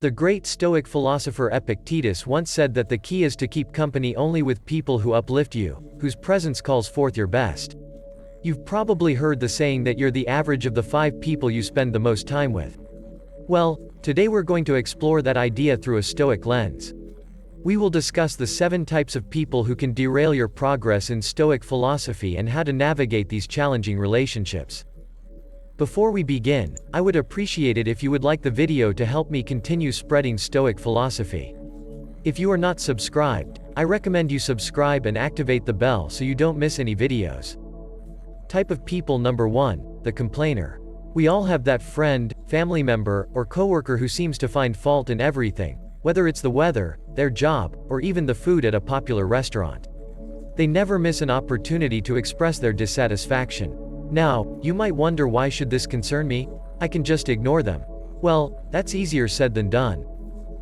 The great Stoic philosopher Epictetus once said that the key is to keep company only with people who uplift you, whose presence calls forth your best. You've probably heard the saying that you're the average of the 5 people you spend the most time with. Well, today we're going to explore that idea through a Stoic lens. We will discuss the 7 types of people who can derail your progress in Stoic philosophy and how to navigate these challenging relationships. Before we begin, I would appreciate it if you would like the video to help me continue spreading Stoic philosophy. If you are not subscribed, I recommend you subscribe and activate the bell so you don't miss any videos. Type of people number 1, the complainer. We all have that friend, family member, or coworker who seems to find fault in everything, whether it's the weather, their job, or even the food at a popular restaurant. They never miss an opportunity to express their dissatisfaction. Now, you might wonder, why should this concern me? I can just ignore them. Well, that's easier said than done.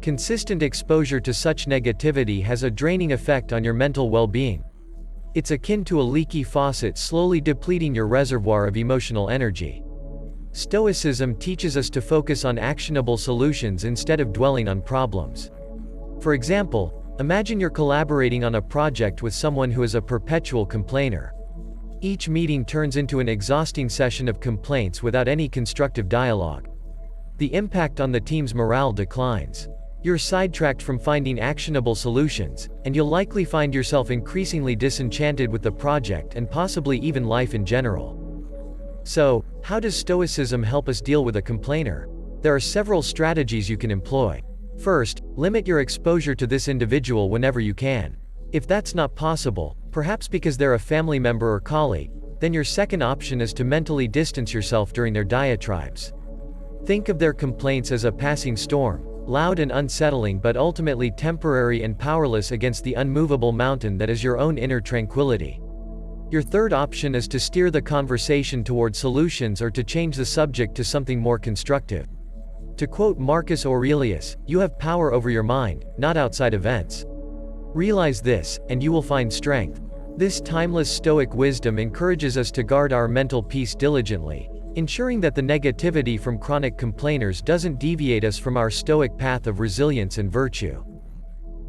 Consistent exposure to such negativity has a draining effect on your mental well-being. It's akin to a leaky faucet slowly depleting your reservoir of emotional energy. Stoicism teaches us to focus on actionable solutions instead of dwelling on problems. For example, imagine you're collaborating on a project with someone who is a perpetual complainer. Each meeting turns into an exhausting session of complaints without any constructive dialogue. The impact on the team's morale declines. You're sidetracked from finding actionable solutions, and you'll likely find yourself increasingly disenchanted with the project and possibly even life in general. So, how does Stoicism help us deal with a complainer? There are several strategies you can employ. First, limit your exposure to this individual whenever you can. If that's not possible, perhaps because they're a family member or colleague, then your second option is to mentally distance yourself during their diatribes. Think of their complaints as a passing storm, loud and unsettling but ultimately temporary and powerless against the unmovable mountain that is your own inner tranquility. Your third option is to steer the conversation toward solutions or to change the subject to something more constructive. To quote Marcus Aurelius, "You have power over your mind, not outside events." Realize this, and you will find strength. This timeless Stoic wisdom encourages us to guard our mental peace diligently, ensuring that the negativity from chronic complainers doesn't deviate us from our Stoic path of resilience and virtue.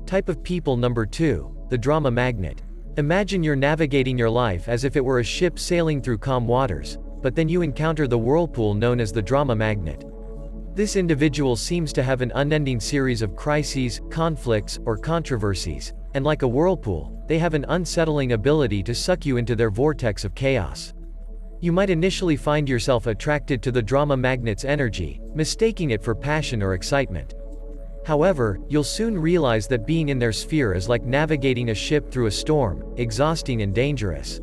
Type of people number 2, the drama magnet. Imagine you're navigating your life as if it were a ship sailing through calm waters, but then you encounter the whirlpool known as the drama magnet. This individual seems to have an unending series of crises, conflicts, or controversies, and like a whirlpool, they have an unsettling ability to suck you into their vortex of chaos. You might initially find yourself attracted to the drama magnet's energy, mistaking it for passion or excitement. However, you'll soon realize that being in their sphere is like navigating a ship through a storm, exhausting and dangerous.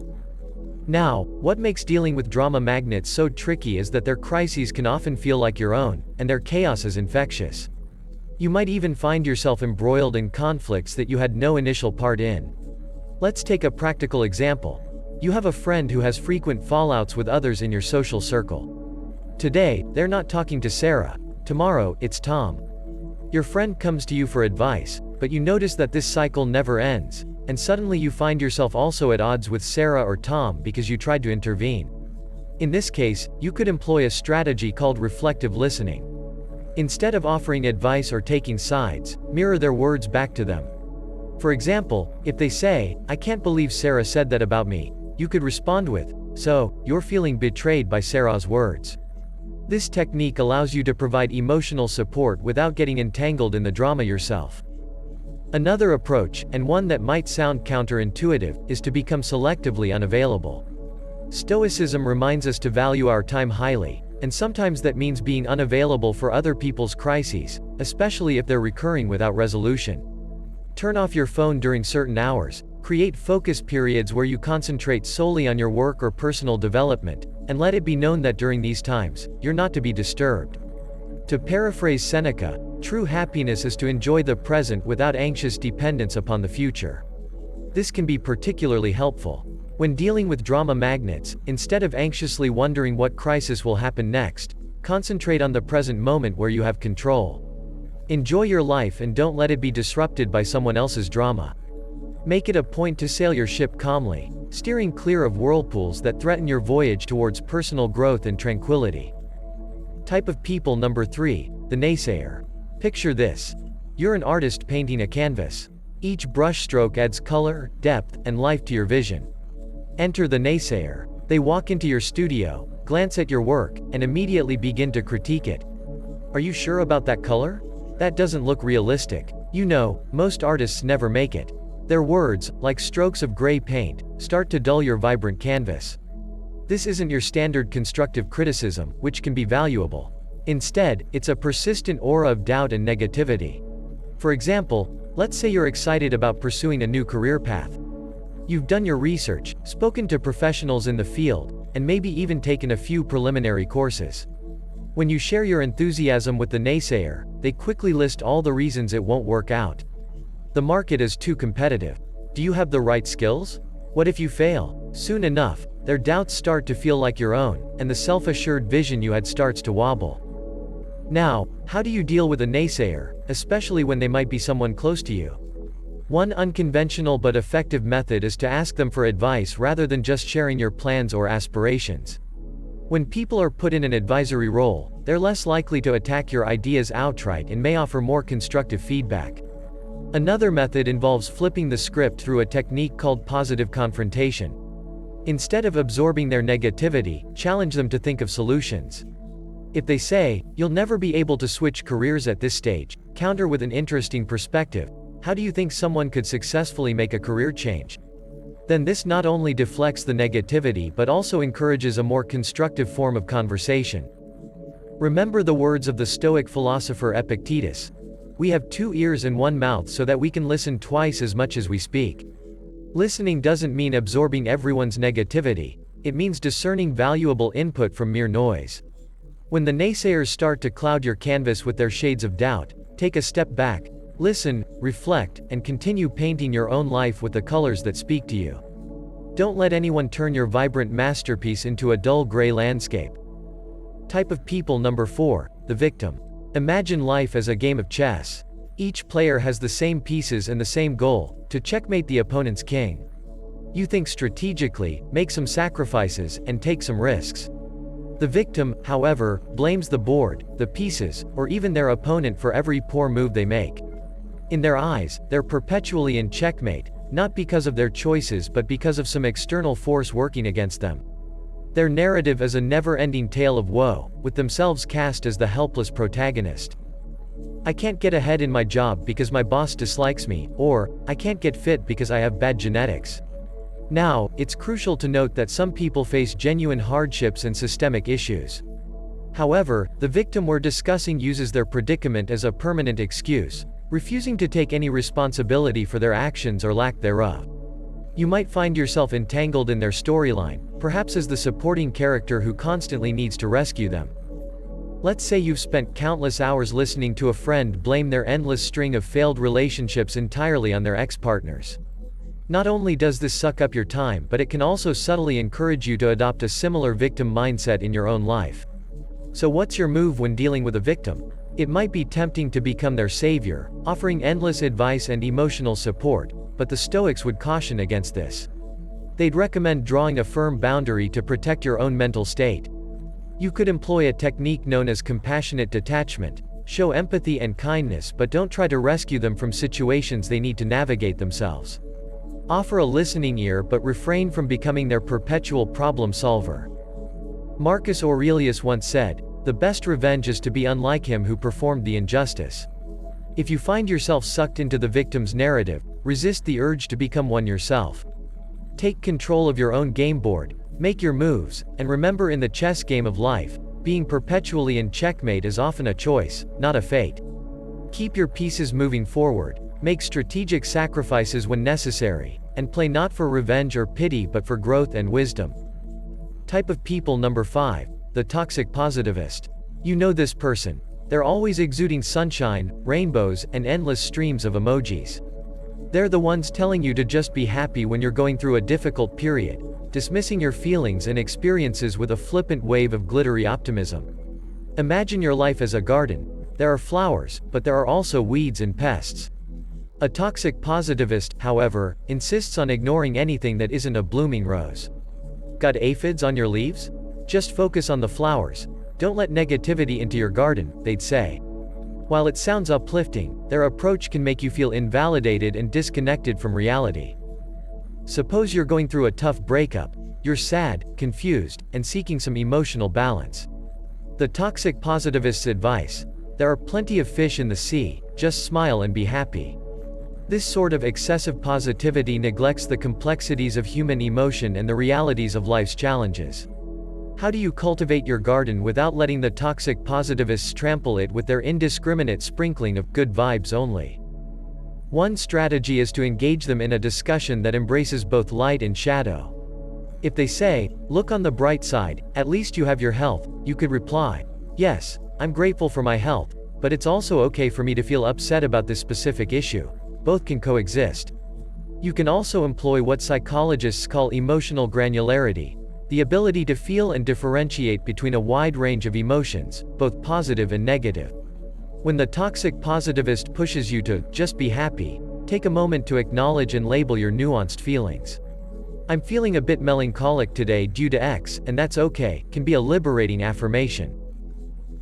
Now, what makes dealing with drama magnets so tricky is that their crises can often feel like your own, and their chaos is infectious. You might even find yourself embroiled in conflicts that you had no initial part in. Let's take a practical example. You have a friend who has frequent fallouts with others in your social circle. Today, they're not talking to Sarah. Tomorrow, it's Tom. Your friend comes to you for advice, but you notice that this cycle never ends, and suddenly you find yourself also at odds with Sarah or Tom because you tried to intervene. In this case, you could employ a strategy called reflective listening. Instead of offering advice or taking sides, mirror their words back to them. For example, if they say, "I can't believe Sarah said that about me," you could respond with, "So, you're feeling betrayed by Sarah's words." This technique allows you to provide emotional support without getting entangled in the drama yourself. Another approach, and one that might sound counterintuitive, is to become selectively unavailable. Stoicism reminds us to value our time highly, and sometimes that means being unavailable for other people's crises, especially if they're recurring without resolution. Turn off your phone during certain hours, create focus periods where you concentrate solely on your work or personal development, and let it be known that during these times, you're not to be disturbed. To paraphrase Seneca, true happiness is to enjoy the present without anxious dependence upon the future. This can be particularly helpful when dealing with drama magnets. Instead of anxiously wondering what crisis will happen next, concentrate on the present moment where you have control. Enjoy your life and don't let it be disrupted by someone else's drama. Make it a point to sail your ship calmly, steering clear of whirlpools that threaten your voyage towards personal growth and tranquility. Type of people number 3, the naysayer. Picture this. You're an artist painting a canvas. Each brushstroke adds color, depth, and life to your vision. Enter the naysayer. They walk into your studio, glance at your work, and immediately begin to critique it. Are you sure about that color? That doesn't look realistic. You know, most artists never make it. Their words, like strokes of gray paint, start to dull your vibrant canvas. This isn't your standard constructive criticism, which can be valuable. Instead, it's a persistent aura of doubt and negativity. For example, let's say you're excited about pursuing a new career path. You've done your research, spoken to professionals in the field, and maybe even taken a few preliminary courses. When you share your enthusiasm with the naysayer, they quickly list all the reasons it won't work out. The market is too competitive. Do you have the right skills? What if you fail? Soon enough, their doubts start to feel like your own, and the self-assured vision you had starts to wobble. Now, how do you deal with a naysayer, especially when they might be someone close to you? One unconventional but effective method is to ask them for advice rather than just sharing your plans or aspirations. When people are put in an advisory role, they're less likely to attack your ideas outright and may offer more constructive feedback. Another method involves flipping the script through a technique called positive confrontation. Instead of absorbing their negativity, challenge them to think of solutions. If they say, "You'll never be able to switch careers at this stage," counter with an interesting perspective. "How do you think someone could successfully make a career change?" Then this not only deflects the negativity but also encourages a more constructive form of conversation. Remember the words of the Stoic philosopher Epictetus. We have 2 ears and 1 mouth so that we can listen twice as much as we speak. Listening doesn't mean absorbing everyone's negativity, it means discerning valuable input from mere noise. When the naysayers start to cloud your canvas with their shades of doubt, take a step back, listen, reflect, and continue painting your own life with the colors that speak to you. Don't let anyone turn your vibrant masterpiece into a dull gray landscape. Type of people number 4, the victim. Imagine life as a game of chess. Each player has the same pieces and the same goal, to checkmate the opponent's king. You think strategically, make some sacrifices, and take some risks. The victim, however, blames the board, the pieces, or even their opponent for every poor move they make. In their eyes, they're perpetually in checkmate, not because of their choices but because of some external force working against them. Their narrative is a never-ending tale of woe, with themselves cast as the helpless protagonist. I can't get ahead in my job because my boss dislikes me, or, I can't get fit because I have bad genetics. Now, it's crucial to note that some people face genuine hardships and systemic issues. However, the victim we're discussing uses their predicament as a permanent excuse, refusing to take any responsibility for their actions or lack thereof. You might find yourself entangled in their storyline, perhaps as the supporting character who constantly needs to rescue them. Let's say you've spent countless hours listening to a friend blame their endless string of failed relationships entirely on their ex-partners. Not only does this suck up your time, but it can also subtly encourage you to adopt a similar victim mindset in your own life. So what's your move when dealing with a victim? It might be tempting to become their savior, offering endless advice and emotional support, but the Stoics would caution against this. They'd recommend drawing a firm boundary to protect your own mental state. You could employ a technique known as compassionate detachment. Show empathy and kindness but don't try to rescue them from situations they need to navigate themselves. Offer a listening ear but refrain from becoming their perpetual problem solver. Marcus Aurelius once said, "The best revenge is to be unlike him who performed the injustice." If you find yourself sucked into the victim's narrative, resist the urge to become one yourself. Take control of your own game board, make your moves, and remember in the chess game of life, being perpetually in checkmate is often a choice, not a fate. Keep your pieces moving forward, make strategic sacrifices when necessary, and play not for revenge or pity but for growth and wisdom. Type of people number 5, the toxic positivist. You know this person. They're always exuding sunshine, rainbows, and endless streams of emojis. They're the ones telling you to just be happy when you're going through a difficult period, dismissing your feelings and experiences with a flippant wave of glittery optimism. Imagine your life as a garden. There are flowers, but there are also weeds and pests. A toxic positivist, however, insists on ignoring anything that isn't a blooming rose. Got aphids on your leaves? Just focus on the flowers. Don't let negativity into your garden, they'd say. While it sounds uplifting, their approach can make you feel invalidated and disconnected from reality. Suppose you're going through a tough breakup, you're sad, confused, and seeking some emotional balance. The toxic positivist's advice: there are plenty of fish in the sea, just smile and be happy. This sort of excessive positivity neglects the complexities of human emotion and the realities of life's challenges. How do you cultivate your garden without letting the toxic positivists trample it with their indiscriminate sprinkling of good vibes only? One strategy is to engage them in a discussion that embraces both light and shadow. If they say, "Look on the bright side, at least you have your health," you could reply, "Yes, I'm grateful for my health, but it's also okay for me to feel upset about this specific issue. Both can coexist." You can also employ what psychologists call emotional granularity, the ability to feel and differentiate between a wide range of emotions, both positive and negative. When the toxic positivist pushes you to just be happy, take a moment to acknowledge and label your nuanced feelings. "I'm feeling a bit melancholic today due to X, and that's okay," can be a liberating affirmation.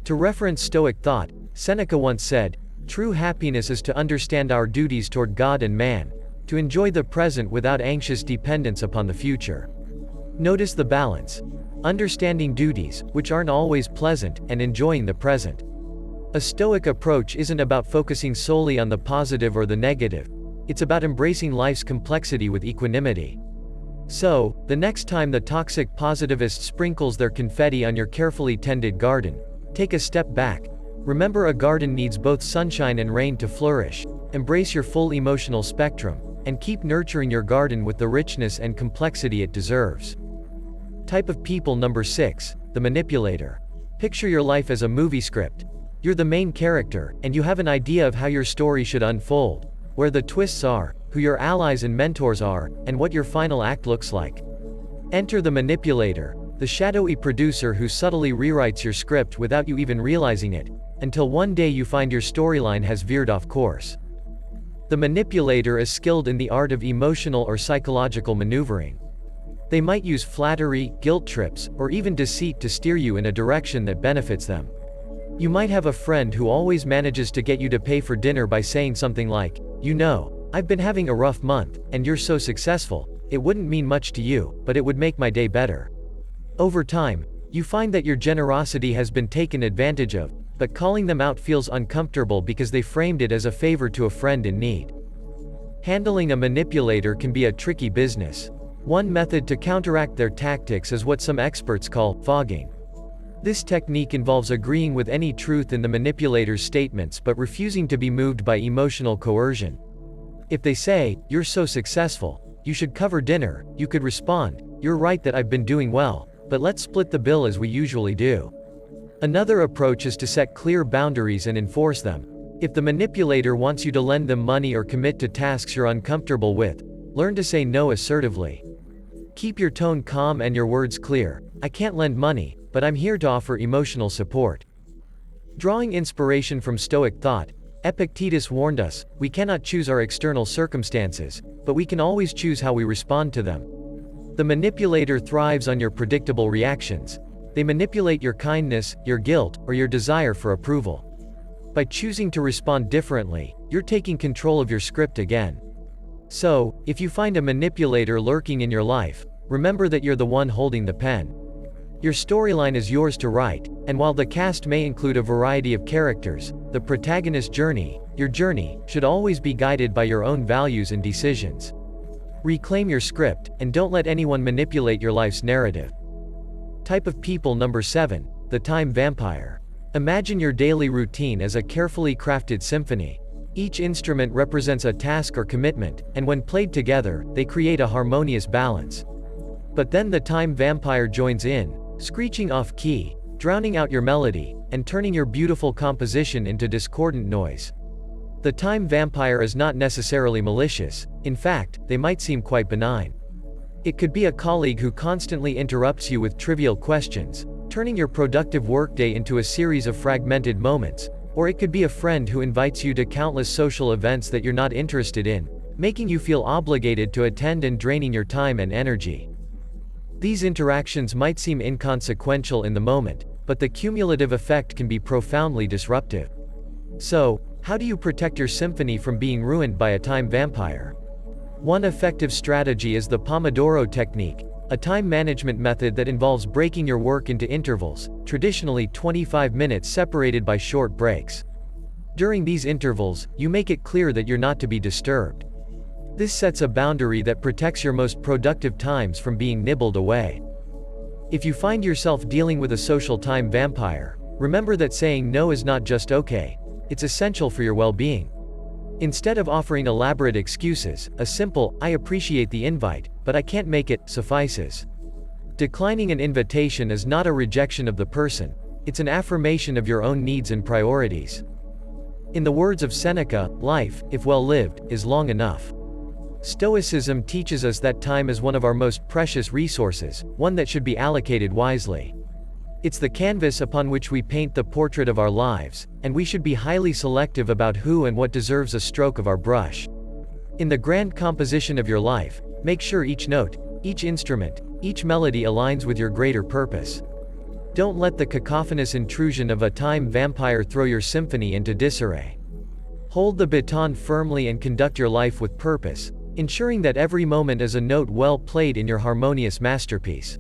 To reference Stoic thought, Seneca once said, "True happiness is to understand our duties toward God and man, to enjoy the present without anxious dependence upon the future." Notice the balance. Understanding duties, which aren't always pleasant, and enjoying the present. A Stoic approach isn't about focusing solely on the positive or the negative. It's about embracing life's complexity with equanimity. So, the next time the toxic positivist sprinkles their confetti on your carefully tended garden, take a step back. Remember, a garden needs both sunshine and rain to flourish. Embrace your full emotional spectrum, and keep nurturing your garden with the richness and complexity it deserves. Type of people number 6, the manipulator. Picture your life as a movie script. You're the main character, and you have an idea of how your story should unfold, where the twists are, who your allies and mentors are, and what your final act looks like. Enter the manipulator, the shadowy producer who subtly rewrites your script without you even realizing it, until one day you find your storyline has veered off course. The manipulator is skilled in the art of emotional or psychological maneuvering. They might use flattery, guilt trips, or even deceit to steer you in a direction that benefits them. You might have a friend who always manages to get you to pay for dinner by saying something like, "You know, I've been having a rough month, and you're so successful, it wouldn't mean much to you, but it would make my day better." Over time, you find that your generosity has been taken advantage of, but calling them out feels uncomfortable because they framed it as a favor to a friend in need. Handling a manipulator can be a tricky business. One method to counteract their tactics is what some experts call fogging. This technique involves agreeing with any truth in the manipulator's statements but refusing to be moved by emotional coercion. If they say, "You're so successful, you should cover dinner," you could respond, "You're right that I've been doing well, but let's split the bill as we usually do." Another approach is to set clear boundaries and enforce them. If the manipulator wants you to lend them money or commit to tasks you're uncomfortable with, learn to say no assertively. Keep your tone calm and your words clear. "I can't lend money, but I'm here to offer emotional support." Drawing inspiration from Stoic thought, Epictetus warned us, "We cannot choose our external circumstances, but we can always choose how we respond to them." The manipulator thrives on your predictable reactions. They manipulate your kindness, your guilt, or your desire for approval. By choosing to respond differently, you're taking control of your script again. So, if you find a manipulator lurking in your life, remember that you're the one holding the pen. Your storyline is yours to write, and while the cast may include a variety of characters, the protagonist's journey, your journey, should always be guided by your own values and decisions. Reclaim your script, and don't let anyone manipulate your life's narrative. Type of people number 7, the time vampire. Imagine your daily routine as a carefully crafted symphony. Each instrument represents a task or commitment, and when played together, they create a harmonious balance. But then the time vampire joins in, screeching off key, drowning out your melody, and turning your beautiful composition into discordant noise. The time vampire is not necessarily malicious. In fact, they might seem quite benign. It could be a colleague who constantly interrupts you with trivial questions, turning your productive workday into a series of fragmented moments. Or it could be a friend who invites you to countless social events that you're not interested in, making you feel obligated to attend and draining your time and energy. These interactions might seem inconsequential in the moment, but the cumulative effect can be profoundly disruptive. So, how do you protect your symphony from being ruined by a time vampire? One effective strategy is the Pomodoro technique, a time management method that involves breaking your work into intervals, traditionally 25 minutes separated by short breaks. During these intervals, you make it clear that you're not to be disturbed. This sets a boundary that protects your most productive times from being nibbled away. If you find yourself dealing with a social time vampire, remember that saying no is not just okay, it's essential for your well-being. Instead of offering elaborate excuses, a simple, "I appreciate the invite, but I can't make it," suffices. Declining an invitation is not a rejection of the person, it's an affirmation of your own needs and priorities. In the words of Seneca, life, if well lived, is long enough. Stoicism teaches us that time is one of our most precious resources, one that should be allocated wisely. It's the canvas upon which we paint the portrait of our lives, and we should be highly selective about who and what deserves a stroke of our brush. In the grand composition of your life, make sure each note, each instrument, each melody aligns with your greater purpose. Don't let the cacophonous intrusion of a time vampire throw your symphony into disarray. Hold the baton firmly and conduct your life with purpose, ensuring that every moment is a note well played in your harmonious masterpiece.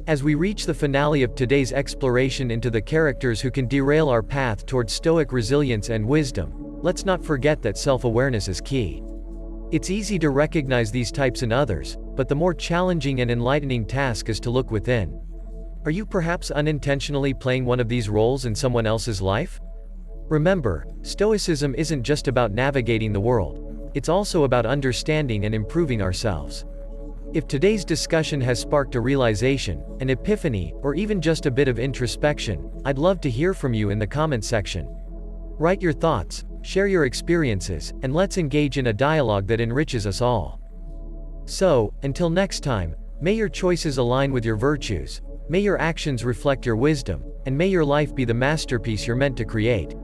As we reach the finale of today's exploration into the characters who can derail our path towards stoic resilience and wisdom, let's not forget that self-awareness is key. It's easy to recognize these types in others, but the more challenging and enlightening task is to look within. Are you perhaps unintentionally playing one of these roles in someone else's life? Remember, Stoicism isn't just about navigating the world, it's also about understanding and improving ourselves. If today's discussion has sparked a realization, an epiphany, or even just a bit of introspection, I'd love to hear from you in the comment section. Write your thoughts, share your experiences, and let's engage in a dialogue that enriches us all. So, until next time, may your choices align with your virtues, may your actions reflect your wisdom, and may your life be the masterpiece you're meant to create.